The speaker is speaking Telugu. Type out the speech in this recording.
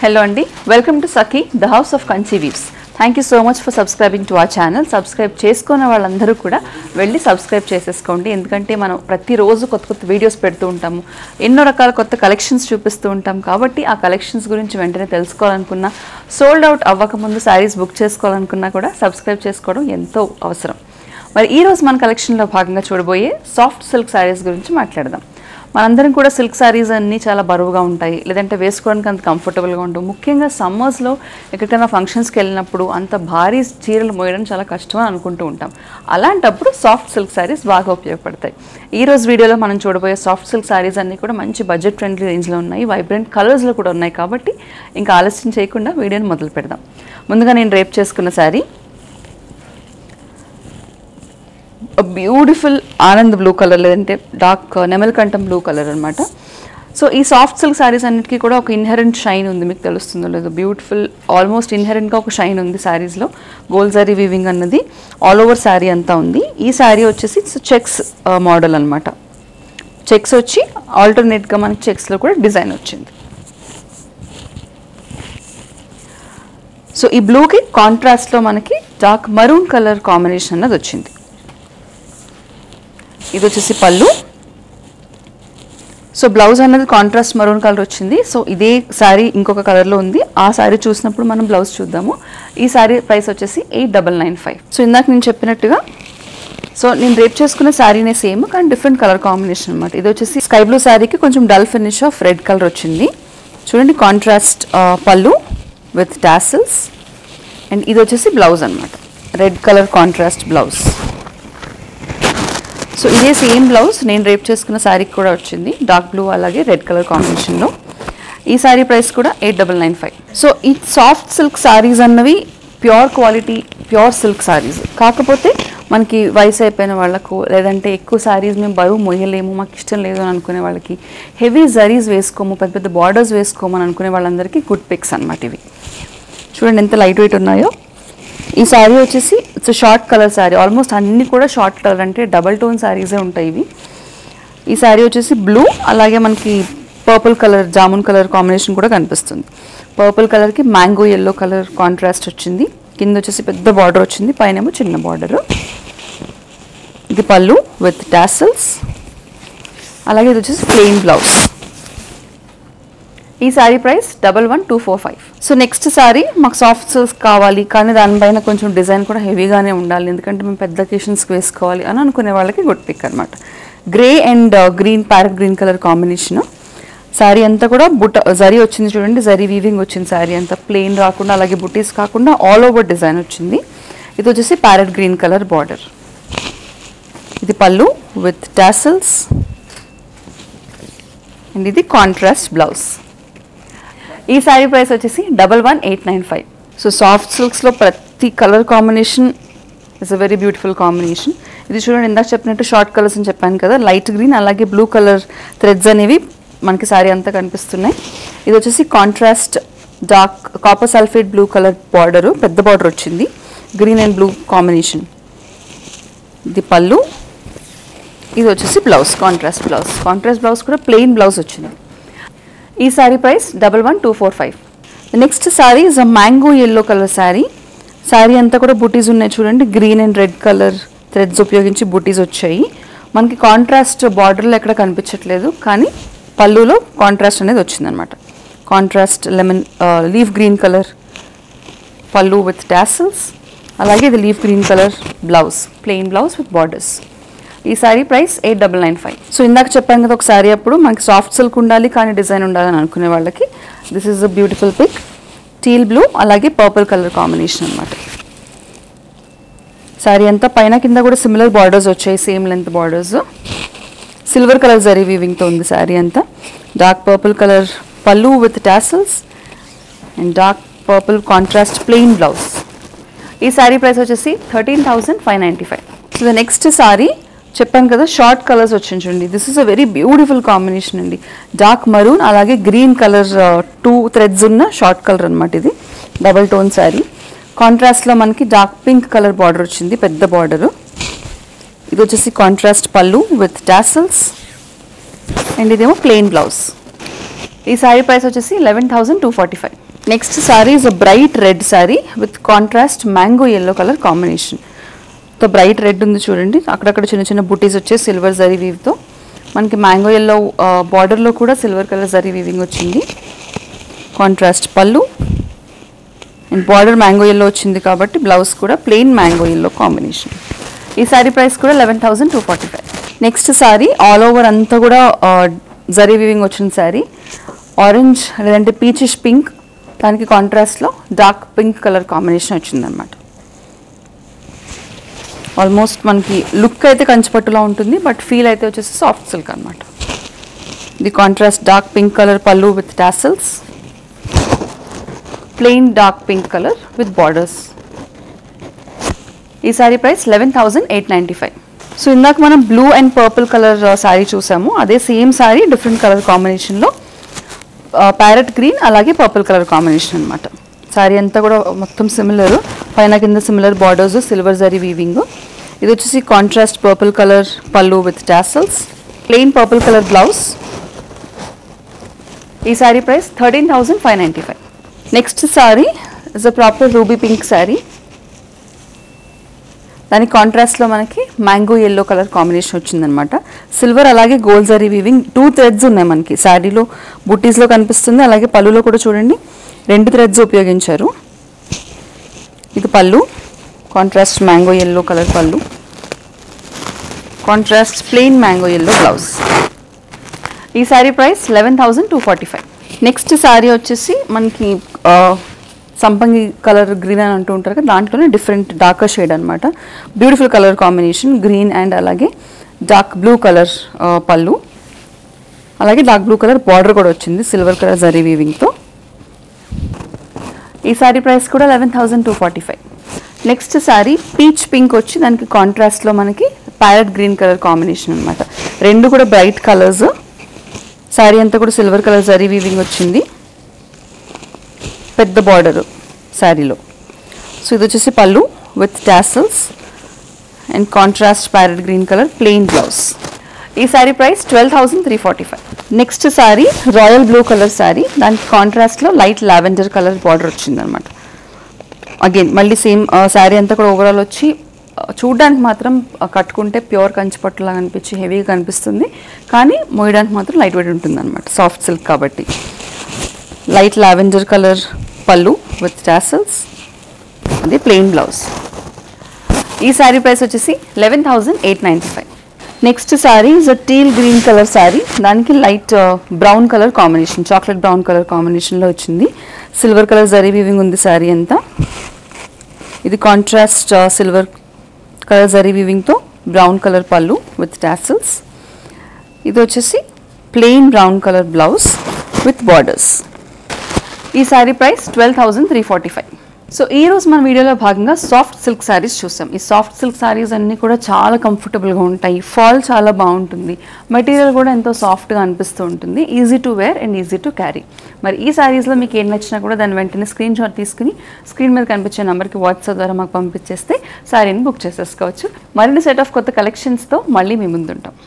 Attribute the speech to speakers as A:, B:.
A: Hello Andy, welcome to Saki, the house of Kanchi Weaves. Thank you so much for subscribing to our channel. Subscribe చేసుకున్న వాళ్ళందరూ కూడా వెళ్ళి సబ్స్క్రైబ్ చేసేసుకోండి. ఎందుకంటే మనం ప్రతిరోజు కొత్త వీడియోస్ పెడుతూ ఉంటాము, ఎన్నో రకాల కొత్త కలెక్షన్స్ చూపిస్తూ ఉంటాం. కాబట్టి ఆ కలెక్షన్స్ గురించి వెంటనే తెలుసుకోవాలనుకున్నా, సోల్డ్ అవుట్ అవ్వకముందు శారీస్ బుక్ చేసుకోవాలనుకున్నా కూడా సబ్స్క్రైబ్ చేసుకోవడం ఎంతో అవసరం. మరి ఈరోజు మన కలెక్షన్లో భాగంగా చూడబోయే సాఫ్ట్ సిల్క్ శారీస్ గురించి మాట్లాడదాం. మనందరం కూడా సిల్క్ శారీస్ అన్నీ చాలా బరువుగా ఉంటాయి, లేదంటే వేసుకోవడానికి అంత కంఫర్టబుల్గా ఉండవు. ముఖ్యంగా సమ్మర్స్లో ఎక్కడికైనా ఫంక్షన్స్కి వెళ్ళినప్పుడు అంత భారీ చీరలు మోయడం చాలా కష్టం అని అనుకుంటూ ఉంటాం. అలాంటప్పుడు సాఫ్ట్ సిల్క్ శారీస్ బాగా ఉపయోగపడతాయి. ఈరోజు వీడియోలో మనం చూడబోయే సాఫ్ట్ సిల్క్ శారీస్ అన్నీ కూడా మంచి బడ్జెట్ ఫ్రెండ్లీ రేంజ్లో ఉన్నాయి, వైబ్రెంట్ కలర్స్లో కూడా ఉన్నాయి. కాబట్టి ఇంకా ఆలస్యం చేయకుండా వీడియోని మొదలు పెడదాం. ముందుగా నేను రేప్ చేసుకున్న sari beautiful Anand blue colour, లేదంటే డార్క్ నెమలికంఠం బ్లూ కలర్ అనమాట. సో ఈ సాఫ్ట్ సిల్క్ శారీస్ అన్నిటికీ కూడా ఒక ఇన్హెరెంట్ షైన్ ఉంది, మీకు తెలుస్తుందో లేదో. బ్యూటిఫుల్ ఆల్మోస్ట్ ఇన్హెరెంట్గా ఒక షైన్ ఉంది శారీస్లో. గోల్డ్ జరీ వీవింగ్ అన్నది ఆల్ ఓవర్ శారీ అంతా ఉంది. ఈ శారీ వచ్చేసి చెక్స్ మోడల్ అనమాట. చెక్స్ వచ్చి ఆల్టర్నేట్గా మనకి చెక్స్లో కూడా డిజైన్ వచ్చింది. సో ఈ బ్లూకి కాంట్రాస్ట్లో మనకి డార్క్ మరూన్ కలర్ కాంబినేషన్ అన్నది వచ్చింది. ఇది వచ్చేసి పళ్ళు. సో బ్లౌజ్ అన్నది కాంట్రాస్ట్ మరూన్ కలర్ వచ్చింది. సో ఇదే శారీ ఇంకొక కలర్లో ఉంది, ఆ శారీ చూసినప్పుడు మనం బ్లౌజ్ చూద్దాము. ఈ శారీ ప్రైస్ వచ్చేసి 8995. సో ఇందాక నేను చెప్పినట్టుగా సో నేను రేప్ చేసుకున్న శారీనే సేమ్ కానీ డిఫరెంట్ కలర్ కాంబినేషన్ అనమాట. ఇది వచ్చేసి స్కై బ్లూ శారీకి కొంచెం dull finish off red colour వచ్చింది. చూడండి, కాంట్రాస్ట్ పళ్ళు విత్ టాసిల్స్. అండ్ ఇది వచ్చేసి బ్లౌజ్ అనమాట, red colour contrast blouse. So ఇదే సేమ్ బ్లౌజ్ నేను రేప్ చేసుకున్న శారీకి కూడా వచ్చింది, డార్క్ బ్లూ అలాగే రెడ్ కలర్ కాంబినేషన్లో. ఈ శారీ ప్రైస్ కూడా 8995. సో ఈ సాఫ్ట్ సిల్క్ శారీస్ అన్నవి pure quality pure silk saris. కాకపోతే మనకి వయసు అయిపోయిన వాళ్ళకు, లేదంటే ఎక్కువ శారీస్ మేము బరువు మొయ్యలేము, మాకు ఇష్టం లేదు అని అనుకునే వాళ్ళకి, హెవీ జరీస్ వేసుకోము, పెద్ద పెద్ద బార్డర్స్ వేసుకోమని అనుకునే వాళ్ళందరికీ గుడ్ పిక్స్ అనమాట ఇవి. చూడండి ఎంత లైట్ వెయిట్ ఉన్నాయో. ఈ శారీ వచ్చేసి it's short colour sari. Almost అన్నీ కూడా షార్ట్ కలర్, అంటే డబల్ టోన్ శారీసే ఉంటాయి ఇవి. ఈ శారీ వచ్చేసి బ్లూ అలాగే మనకి purple colour, jamun colour combination కూడా కనిపిస్తుంది. పర్పుల్ కలర్కి మ్యాంగో ఎల్లో కలర్ కాంట్రాస్ట్ వచ్చింది. కింద వచ్చేసి పెద్ద బార్డర్ వచ్చింది, పైనేమో చిన్న బార్డర్. ఇది పళ్ళు విత్ టాసిల్స్. అలాగే ఇది వచ్చేసి ప్లెయిన్ బ్లౌజ్. ఈ sari price 11245. So next sari మాకు సాఫ్ట్ సిల్క్ కావాలి కానీ దానిపైన కొంచెం డిజైన్ కూడా హెవీగానే ఉండాలి, ఎందుకంటే మేము పెద్ద అకేషన్స్కి వేసుకోవాలి అని అనుకునే వాళ్ళకి గుడ్ పిక్ అనమాట. Grey and green, parrot green colour combination. Sari అంతా కూడా జరీ వచ్చింది, చూడండి జరీ వీవింగ్ వచ్చింది. శారీ అంతా ప్లెయిన్ రాకుండా అలాగే బుటీస్ కాకుండా ఆల్ ఓవర్ డిజైన్ వచ్చింది. ఇది వచ్చేసి ప్యారెట్ గ్రీన్ కలర్ బార్డర్. ఇది పళ్ళు విత్ టాసిల్స్. అండ్ ఇది కాంట్రాస్ట్ బ్లౌజ్. ఈ శారీ ప్రైస్ వచ్చేసి 11895. సో సాఫ్ట్ సిల్క్స్లో ప్రతి colour combination is a very beautiful combination. ఇది చూడండి, ఇందాక చెప్పినట్టు షార్ట్ కలర్స్ అని చెప్పాను కదా, లైట్ గ్రీన్ అలాగే బ్లూ కలర్ థ్రెడ్స్ అనేవి మనకి శారీ అంతా కనిపిస్తున్నాయి. ఇది వచ్చేసి contrast dark copper sulphate blue colour border, పెద్ద బార్డర్ వచ్చింది, గ్రీన్ అండ్ బ్లూ కాంబినేషన్. ఇది పళ్ళు. ఇది వచ్చేసి blouse, contrast blouse. Contrast blouse కూడా ప్లెయిన్ బ్లౌజ్ వచ్చింది. ఈ sari price 11245. Next sari is a mango yellow colour sari. Sari అంతా కూడా బుటీస్ ఉన్నాయి, చూడండి green and red colour threads ఉపయోగించి బుటీస్ వచ్చాయి. మనకి కాంట్రాస్ట్ బార్డర్లో ఎక్కడ కనిపించట్లేదు, కానీ పళ్ళులో కాంట్రాస్ట్ అనేది వచ్చిందనమాట. Contrast lemon leaf green colour పళ్ళు విత్ టాసిల్స్. అలాగే ఇది leaf green colour blouse, plain blouse with borders. ఈ శారీ ప్రైస్ 8995. సో ఇందాక చెప్పాను కదా ఒక శారీ అప్పుడు మనకి సాఫ్ట్ సిల్క్ ఉండాలి కానీ డిజైన్ ఉండాలని అనుకునే వాళ్ళకి this is a beautiful pic. Teal blue అలాగే పర్పుల్ కలర్ కాంబినేషన్ అనమాట. శారీ అంతా పైన కింద కూడా సిమిలర్ బార్డర్స్ వచ్చాయి, same length borders. Silver colour జరీ వీవింగ్తో ఉంది శారీ అంతా. డార్క్ పర్పుల్ కలర్ పళ్ళు with tassels and dark purple contrast plain blouse. ఈ శారీ ప్రైస్ వచ్చేసి 13595. సో ద నెక్స్ట్ శారీ చెప్పాను కదా షార్ట్ కలర్స్ వచ్చింది, చూడండి this is a very beautiful combination అండి. డార్క్ మరూన్ అలాగే గ్రీన్ కలర్ 2 థ్రెడ్స్ ఉన్న షార్ట్ కలర్ అనమాట. ఇది డబల్ టోన్ శారీ. కాంట్రాస్ట్లో మనకి డార్క్ పింక్ కలర్ బార్డర్ వచ్చింది, పెద్ద బార్డరు. ఇది వచ్చేసి కాంట్రాస్ట్ పళ్ళు విత్ టాసిల్స్ అండ్ ఇదేమో ప్లెయిన్ బ్లౌజ్. ఈ శారీ ప్రైస్ వచ్చేసి 11245. Next sorry is a bright red sorry with contrast mango yellow colour combination. తో బ్రైట్ రెడ్ ఉంది చూడండి, అక్కడక్కడ చిన్న చిన్న బుటీస్ వచ్చే సిల్వర్ జరీ వీవ్తో. మనకి మ్యాంగో ఎల్లో బార్డర్లో కూడా సిల్వర్ కలర్ జరీ వీవింగ్ వచ్చింది. కాంట్రాస్ట్ పళ్ళు అండ్ బార్డర్ మ్యాంగో ఎల్లో వచ్చింది కాబట్టి బ్లౌజ్ కూడా ప్లెయిన్ మ్యాంగో ఎల్లో కాంబినేషన్. ఈ సారీ ప్రైస్ కూడా 11,245. నెక్స్ట్ సారీ ఆల్ ఓవర్ అంతా కూడా జరీ వీవింగ్ వచ్చిన సారీ. ఆరెంజ్ లేదంటే పీచిష్ పింక్, దానికి కాంట్రాస్ట్లో డార్క్ పింక్ కలర్ కాంబినేషన్ వచ్చిందనమాట. ఆల్మోస్ట్ మనకి లుక్ అయితే కంచిపట్టులా ఉంటుంది, బట్ ఫీల్ అయితే వచ్చేసి సాఫ్ట్ సిల్క్ అనమాట. The contrast dark pink colour పళ్ళు with tassels, plain dark pink colour with borders. ఈ సారీ ప్రైస్ 11,895. సో ఇందాక మనం blue and purple colour sari చూసాము, అదే సేమ్ శారీ డిఫరెంట్ కలర్ కాంబినేషన్లో ప్యారెట్ గ్రీన్ అలాగే పర్పుల్ కలర్ కాంబినేషన్ అనమాట. శారీ అంతా కూడా మొత్తం సిమిలర్, పైన కింద సిమిలర్ బార్డర్స్, సిల్వర్ జరీ వీవింగ్. ఇది వచ్చేసి కాంట్రాస్ట్ పర్పుల్ కలర్ పళ్ళు with tassels, plain purple colour blouse. ఈ sari price 13,595. Next sari is a proper ruby pink sari. దాని కాంట్రాస్ట్లో మనకి మ్యాంగో ఎల్లో కలర్ కాంబినేషన్ వచ్చిందనమాట. సిల్వర్ అలాగే గోల్డ్ జరీ వీవింగ్, 2 థ్రెడ్స్ ఉన్నాయి మనకి శారీలో, బుటీస్లో కనిపిస్తుంది, అలాగే పళ్ళులో కూడా చూడండి 2 థ్రెడ్స్ ఉపయోగించారు. ఇది పళ్ళు, కాంట్రాస్ట్ మ్యాంగో ఎల్లో కలర్ పళ్ళు, contrast plain mango yellow blouse. ఈ శారీ ప్రైస్ 11,245. నెక్స్ట్ శారీ వచ్చేసి మనకి సంపంగి కలర్ గ్రీన్ అని అంటూ ఉంటారు కదా, దాంట్లోనే డిఫరెంట్ డార్కర్ షేడ్ అనమాట. Beautiful colour combination, green and అలాగే డార్క్ బ్లూ కలర్ పళ్ళు, అలాగే డార్క్ బ్లూ కలర్ బార్డర్ కూడా వచ్చింది సిల్వర్ కలర్ జరీ వీవింగ్తో. ఈ శారీ ప్రైస్ కూడా 11,245. నెక్స్ట్ శారీ పీచ్ పింక్ వచ్చి దానికి కాంట్రాస్ట్లో మనకి ప్యారెట్ గ్రీన్ కలర్ కాంబినేషన్ అనమాట. రెండు కూడా బ్రైట్ కలర్స్. శారీ అంతా కూడా సిల్వర్ కలర్ జరీ వీవింగ్ వచ్చింది, పెద్ద బార్డర్ శారీలో. సో ఇది వచ్చేసి పళ్ళు with tassels and contrast parrot green colour plain blouse. ఈ sari price 12,345. Next sari royal blue colour sari, దానికి కాంట్రాస్ట్లో లైట్ లావెండర్ కలర్ బార్డర్ వచ్చిందనమాట. అగైన్ మళ్ళీ సేమ్ శారీ అంతా కూడా ఓవరాల్ వచ్చి చూడడానికి మాత్రం కట్టుకుంటే ప్యూర్ కంచిపట్టులా కనిపించి హెవీగా కనిపిస్తుంది, కానీ మోయడానికి మాత్రం లైట్ వెయిట్ ఉంటుంది అనమాట, సాఫ్ట్ సిల్క్ కాబట్టి. లైట్ లావెండర్ కలర్ పళ్ళు విత్ టాసల్స్, అది ప్లెయిన్ బ్లౌజ్. ఈ శారీ ప్రైస్ వచ్చేసి 11,895. Next sari is a teal green colour sari, దానికి light brown colour combination, chocolate brown colour కాంబినేషన్లో వచ్చింది. సిల్వర్ కలర్ జరీ వీవింగ్ ఉంది శారీ అంతా. ఇది కాంట్రాస్ట్ సిల్వర్ కలర్ జరీ వీవింగ్తో బ్రౌన్ కలర్ పళ్ళు విత్ టాసల్స్. ఇది వచ్చేసి plain brown colour blouse with borders. ఈ శారీ ప్రైస్ 12,345. సో ఈ రోజు మన వీడియోలో భాగంగా సాఫ్ట్ సిల్క్ శారీస్ చూసాం. ఈ సాఫ్ట్ సిల్క్ శారీస్ అన్నీ కూడా చాలా కంఫర్టబుల్గా ఉంటాయి, ఫాల్ చాలా బాగుంటుంది, మెటీరియల్ కూడా ఎంతో సాఫ్ట్గా అనిపిస్తూ ఉంటుంది, easy to wear and easy to carry. మరి ఈ శారీస్లో మీకు ఏం నచ్చినా కూడా దాన్ని వెంటనే స్క్రీన్ షాట్ తీసుకుని స్క్రీన్ మీద కనిపించే నెంబర్కి వాట్సాప్ ద్వారా మాకు పంపించేస్తే శారీని బుక్ చేసేసుకోవచ్చు. మరిన్ని సెట్ ఆఫ్ కొత్త కలెక్షన్స్తో మళ్ళీ మీ ముందుంటాం.